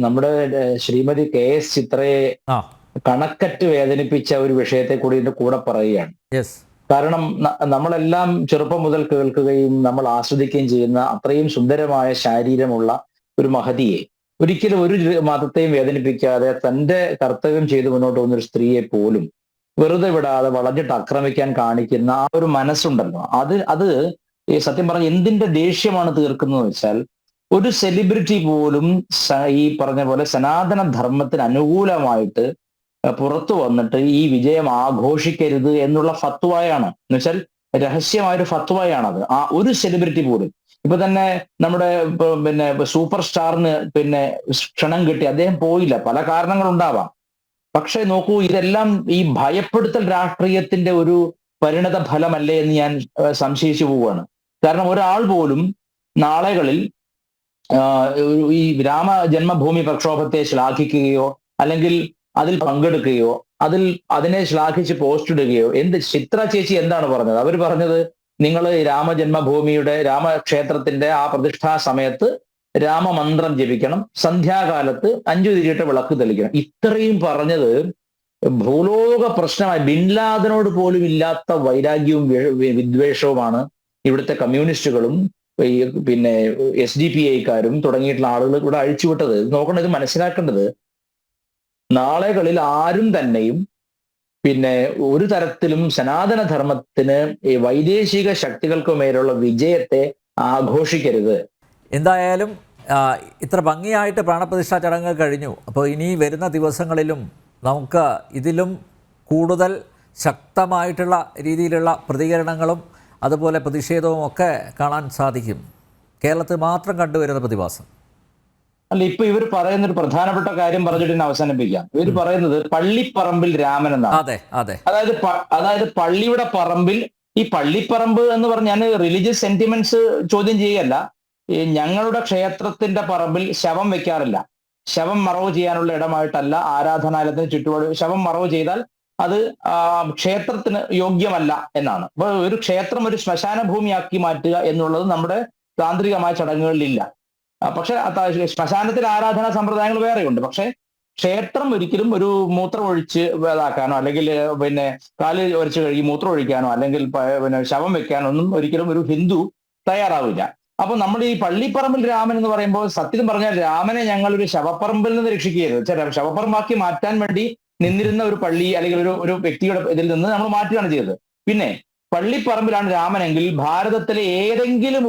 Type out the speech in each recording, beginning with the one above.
നമ്മുടെ ശ്രീമതി KS ചിത്രയെ ആ കണക്കറ്റ് വേദനിപ്പിച്ച ഒരു വിഷയത്തെ കൂടി ഇതിന്റെ കൂടെ പറയുകയാണ്. യെസ് കാരണം നമ്മളെല്ലാം ചെറുപ്പം മുതൽ കേൾക്കുകയും നമ്മൾ ആസ്വദിക്കുകയും ചെയ്യുന്ന അത്രയും സുന്ദരമായ ശാരീരമുള്ള ഒരു മഹതിയെ ഒരിക്കലും ഒരു മതത്തെയും വേദനിപ്പിക്കാതെ തന്റെ കർത്തവ്യം ചെയ്ത് മുന്നോട്ട് പോകുന്ന ഒരു സ്ത്രീയെ പോലും വെറുതെ വിടാതെ വളഞ്ഞിട്ട് ആക്രമിക്കാൻ കാണിക്കുന്ന ആ ഒരു മനസ്സുണ്ടല്ലോ, അത് സത്യം പറഞ്ഞ എന്തിന്റെ ദേഷ്യമാണ് തീർക്കുന്നത് വെച്ചാൽ, ഒരു സെലിബ്രിറ്റി പോലും ഈ പറഞ്ഞ പോലെ സനാതന ധർമ്മത്തിന് അനുകൂലമായിട്ട് പുറത്തു വന്നിട്ട് ഈ വിജയം ആഘോഷിക്കരുത് എന്നുള്ള ഫത്വയാണ്. എന്ന് വെച്ചാൽ രഹസ്യമായൊരു ഫത്വയാണത്. ആ ഒരു സെലിബ്രിറ്റി പോലും, ഇപ്പൊ തന്നെ നമ്മുടെ പിന്നെ സൂപ്പർ സ്റ്റാറിന് ക്ഷണം കിട്ടി, അദ്ദേഹം പോയില്ല, പല കാരണങ്ങളുണ്ടാവാം. പക്ഷെ നോക്കൂ, ഇതെല്ലാം ഈ ഭയപ്പെടുത്തൽ രാഷ്ട്രീയത്തിന്റെ ഒരു പരിണത ഫലമല്ലേ എന്ന് ഞാൻ സംശയിച്ചു പോവുകയാണ്. കാരണം ഒരാൾ പോലും നാളുകളിൽ ഈ രാമജന്മഭൂമി പ്രക്ഷോഭത്തെ ശ്ലാഘിക്കുകയോ അല്ലെങ്കിൽ അതിൽ പങ്കെടുക്കുകയോ അതിനെ ശ്ലാഘിച്ച് പോസ്റ്റ് ഇടുകയോ ചിത്ര ചേച്ചി എന്താണ് പറഞ്ഞത്? അവർ പറഞ്ഞത്, നിങ്ങൾ രാമജന്മഭൂമിയുടെ രാമക്ഷേത്രത്തിന്റെ ആ പ്രതിഷ്ഠാ സമയത്ത് രാമമന്ത്രം ജപിക്കണം, സന്ധ്യാകാലത്ത് 5 തിരിയിട്ട വിളക്ക് തെളിക്കണം. ഇത്രയും പറഞ്ഞത് ഭൂലോക പ്രശ്നമായി ബിൻലാദനോട് പോലും ഇല്ലാത്ത വൈരാഗ്യവും വിദ്വേഷവുമാണ് ഇവിടുത്തെ കമ്മ്യൂണിസ്റ്റുകളും SDPIക്കാരും തുടങ്ങിയിട്ടുള്ള ആളുകൾ ഇവിടെ അഴിച്ചുവിട്ടത്. നോക്കേണ്ടത്, മനസ്സിലാക്കേണ്ടത്, നാളുകളിൽ ആരും തന്നെയും ഒരു തരത്തിലും സനാതന ധർമ്മത്തിന് വൈദേശിക ശക്തികൾക്ക് മേലുള്ള വിജയത്തെ ആഘോഷിക്കരുത്. എന്തായാലും ഇത്ര ഭംഗിയായിട്ട് പ്രാണപ്രതിഷ്ഠാ ചടങ്ങ് കഴിഞ്ഞു. അപ്പോൾ ഇനി വരുന്ന ദിവസങ്ങളിലും നമുക്ക് ഇതിലും കൂടുതൽ ശക്തമായിട്ടുള്ള രീതിയിലുള്ള പ്രതികരണങ്ങളും അതുപോലെ പ്രതിഷേധവും ഒക്കെ കാണാൻ സാധിക്കും. കേരളത്തിൽ മാത്രം കണ്ടുവരുന്ന പ്രതിഭാസം അല്ല. ഇപ്പൊ ഇവർ പറയുന്ന ഒരു പ്രധാനപ്പെട്ട കാര്യം പറഞ്ഞിട്ട് അവസാനിപ്പിക്കാം. ഇവർ പറയുന്നത് പള്ളിപ്പറമ്പിൽ രാമൻ എന്നാണ്. അതെ അതെ, അതായത് പള്ളിയുടെ പറമ്പിൽ, ഈ പള്ളിപ്പറമ്പ് എന്ന് പറഞ്ഞാൽ റിലീജിയസ് സെന്റിമെന്റ്സ് ചോദ്യം ചെയ്യല്ല. ഞങ്ങളുടെ ക്ഷേത്രത്തിന്റെ പറമ്പിൽ ശവം വെക്കാറില്ല. ശവം മറവ് ചെയ്യാനുള്ള ഇടമായിട്ടല്ല ആരാധനാലയത്തിന് ചുറ്റുപാട്. ശവം മറവ് ചെയ്താൽ അത് ക്ഷേത്രത്തിന് യോഗ്യമല്ല എന്നാണ്. അപ്പൊ ഒരു ക്ഷേത്രം ഒരു ശ്മശാന ഭൂമിയാക്കി മാറ്റുക എന്നുള്ളത് നമ്മുടെ താന്ത്രികമായ ചടങ്ങുകളിലില്ല. പക്ഷെ ശ്മശാനത്തിൽ ആരാധനാ സമ്പ്രദായങ്ങൾ വേറെയുണ്ട്. പക്ഷെ ക്ഷേത്രം ഒരിക്കലും ഒരു മൂത്രം ഒഴിച്ച് ഇതാക്കാനോ അല്ലെങ്കിൽ കാല് ഒരച്ച് കഴുകി മൂത്രം ഒഴിക്കാനോ അല്ലെങ്കിൽ ശവം വെക്കാനോ ഒന്നും ഒരിക്കലും ഒരു ഹിന്ദു തയ്യാറാവില്ല. അപ്പൊ നമ്മൾ ഈ പള്ളിപ്പറമ്പിൽ രാമൻ എന്ന് പറയുമ്പോൾ സത്യം പറഞ്ഞാൽ രാമനെ ഞങ്ങൾ ഒരു ശവപ്പറമ്പിൽ നിന്ന് രക്ഷിക്കുകയായിരുന്നു. ശവപ്പറമ്പാക്കി മാറ്റാൻ വേണ്ടി നിന്നിരുന്ന ഒരു പള്ളി അല്ലെങ്കിൽ ഒരു വ്യക്തിയുടെ ഇതിൽ നിന്ന് നമ്മൾ മാറ്റുകയാണ് ചെയ്തത്. പിന്നെ പള്ളിപ്പറമ്പിലാണ് രാമനെങ്കിൽ ഭാരതത്തിലെ ഏതെങ്കിലും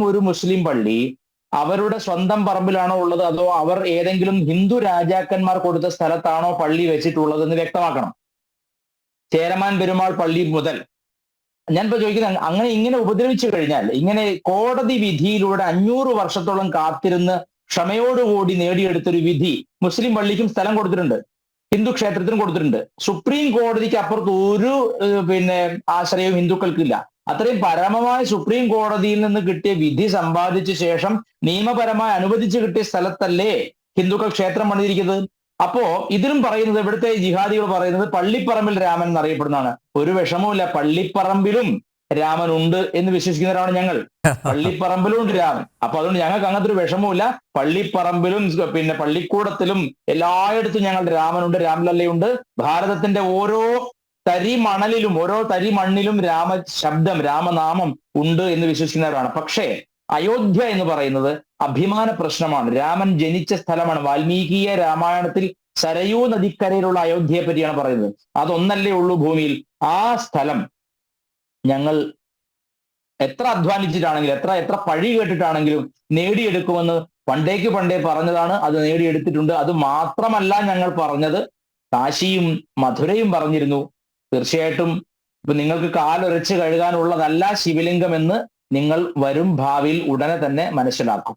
ഒരു മുസ്ലിം പള്ളി അവരുടെ സ്വന്തം പറമ്പിലാണോ ഉള്ളത്, അതോ അവർ ഏതെങ്കിലും ഹിന്ദു രാജാക്കന്മാർ കൊടുത്ത സ്ഥലത്താണോ പള്ളി വെച്ചിട്ടുള്ളത് എന്ന് വ്യക്തമാക്കണം. ചേരമാൻ പെരുമാൾ പള്ളി മുതൽ ഞാനിപ്പോ ചോദിക്കുന്നത്, അങ്ങനെ ഇങ്ങനെ ഉപദ്രവിച്ചു കഴിഞ്ഞാൽ, ഇങ്ങനെ കോടതി വിധിയിലൂടെ 500 വർഷത്തോളം കാത്തിരുന്ന് ക്ഷമയോടുകൂടി നേടിയെടുത്തൊരു വിധി മുസ്ലിം പള്ളിക്കും സ്ഥലം കൊടുത്തിട്ടുണ്ട്, ഹിന്ദു ക്ഷേത്രത്തിനും കൊടുത്തിട്ടുണ്ട്. സുപ്രീം കോടതിക്ക് അപ്പുറത്ത് ഒരു ആശ്രയവും ഹിന്ദുക്കൾക്കില്ല. അത്രയും പരമമായ സുപ്രീം കോടതിയിൽ നിന്ന് കിട്ടിയ വിധി സമ്പാദിച്ച ശേഷം നിയമപരമായി അനുവദിച്ചു കിട്ടിയ സ്ഥലത്തല്ലേ ഹിന്ദുക്കൾ ക്ഷേത്രം പണിതിരിക്കുന്നത്? അപ്പോ ഇതിലും പറയുന്നത്, ഇവിടുത്തെ ജിഹാദികൾ പറയുന്നത് പള്ളിപ്പറമ്പിൽ രാമൻ എന്നറിയപ്പെടുന്നതാണ്. ഒരു വിഷമവുമില്ല, പള്ളിപ്പറമ്പിലും രാമൻ ഉണ്ട് എന്ന് വിശ്വസിക്കുന്നവരാണ് ഞങ്ങൾ. പള്ളിപ്പറമ്പിലും ഉണ്ട് രാമൻ. അപ്പൊ അതുകൊണ്ട് ഞങ്ങൾക്ക് അങ്ങനത്തെ ഒരു വിഷമവുമില്ല. പള്ളിപ്പറമ്പിലും പള്ളിക്കൂടത്തിലും എല്ലായിടത്തും ഞങ്ങളുടെ രാമനുണ്ട്, രാമലല്ലയുണ്ട്. ഭാരതത്തിന്റെ ഓരോ തരി മണലിലും ഓരോ തരി മണ്ണിലും രാമശബ്ദം, രാമനാമം ഉണ്ട് എന്ന് വിശ്വസിക്കുന്നവരാണ്. പക്ഷേ അയോധ്യ എന്ന് പറയുന്നത് അഭിമാന പ്രശ്നമാണ്. രാമൻ ജനിച്ച സ്ഥലമാണ്. വാൽമീകിയ രാമായണത്തിൽ സരയൂ നദിക്കരയിലുള്ള അയോധ്യയെ പറ്റിയാണ് പറയുന്നത്. അതൊന്നല്ലേ ഉള്ളൂ ഭൂമിയിൽ. ആ സ്ഥലം ഞങ്ങൾ എത്ര അധ്വാനിച്ചിട്ടാണെങ്കിലും എത്ര പഴി കേട്ടിട്ടാണെങ്കിലും നേടിയെടുക്കുമെന്ന് പണ്ടേ പറഞ്ഞതാണ്. അത് നേടിയെടുത്തിട്ടുണ്ട്. അത് മാത്രമല്ല ഞങ്ങൾ പറഞ്ഞത്, കാശിയും മധുരയും പറഞ്ഞിരുന്നു. തീർച്ചയായിട്ടും ഇപ്പൊ നിങ്ങൾക്ക് കാലൊരച്ച് കഴുകാനുള്ളതല്ല ശിവലിംഗം എന്ന് നിങ്ങൾ വരും ഭാവിയിൽ ഉടനെ തന്നെ മനസ്സിലാക്കും.